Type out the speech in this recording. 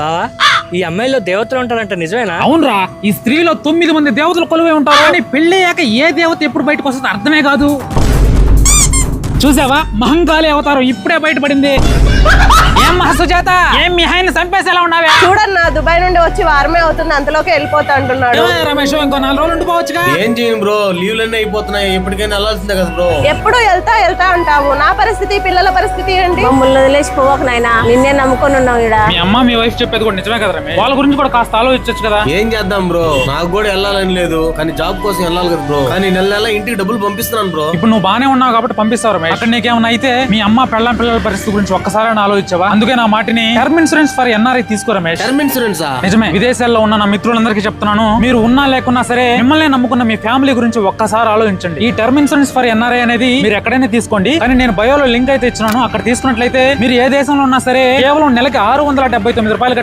బావా ఈ అమ్మాయిలో దేవతలు ఉంటారంట నిజమేనా? అవునరా, ఈ స్త్రీలో 9 మంది దేవతలు కొలువై ఉంటారు. కానీ పెళ్ళయ్యాక ఏ దేవత ఎప్పుడు బయటకు వస్తుందో అర్థమే కాదు. చూసావా, మహంకాళి అవతారం ఇప్పుడే బయటపడింది. ఏం మహసుజాత, ఏం మీ ఆయన చంపేసేలా ఉన్నావే? చూడన్నా, దుబాయ్ నుండి వచ్చి వారమే అవుతుంది, అంతలోకి వెళ్ళిపోతా అంటున్నాడు. రమేష్, ఇంకో 4 రోజులు ఉండిపోవచ్చుగా. ఏం చేయను బ్రో, లీవ్లన్నీ అయిపోతున్నాయి, ఎప్పటికైనా వెళ్ళాల్సిందే కదా బ్రో. ఎప్పుడు వెళ్తా అంటావు, నా పరిస్థితి పిల్లల పరిస్థితి ఏంటి? మమ్మల్ని వదిలేసి పోవకు నాయనా, నిన్నే నమ్ముకొని ఉన్నావు ఈడ. మీ అమ్మ మీ వైఫ్ చెప్పేది కూడా నిజమే కదా రమేష్, వాళ్ళ గురించి కూడా కాస్త ఆలోచించచ్చు కదా. ఏం చేద్దాం బ్రో, నాకు కూడా వెళ్ళాలని లేదు, కానీ జాబ్ కోసం వెళ్ళాలి కదా బ్రో. కానీ నెల ఇంటికి డబ్బులు పంపిస్తున్నాను బ్రో. ఇప్పుడు నువ్వు బానే ఉన్నావు కాబట్టి పంపిస్తావు రమేష్. అక్కడ నీకేమన్నా అయితే మీ అమ్మ పిల్లల పరిస్థితి గురించి ఒక్కసారి ఆలోచించావా? అందుకే నా మాటిని టర్మ్ ఇన్సూరెన్స్ ఫర్ ఎన్ఆర్ఐ తీసుకో రమేష్. టర్మ్ ఇన్సూరెన్సా? నిజమే, విదేశాల్లో ఉన్న నా మిత్రులందరికీ చెప్తున్నాను, మీరు ఉన్నా లేకున్నా సరే మిమ్మల్ని నమ్ముకున్న మీ ఫ్యామిలీ గురించి ఒక్కసారి ఆలోచించండి. ఈ టర్మ్ ఇన్సూరెన్స్ ఫర్ ఎన్ఆర్ఐ అనేది మీరు ఎక్కడైనా తీసుకోండి, కానీ నేను బయోలో లింక్ అయితే ఇచ్చినాను, అక్కడ తీసుకున్నట్లయితే మీరు ఏ దేశంలో ఉన్నా సరే కేవలం నెలకి 679 రూపాయలు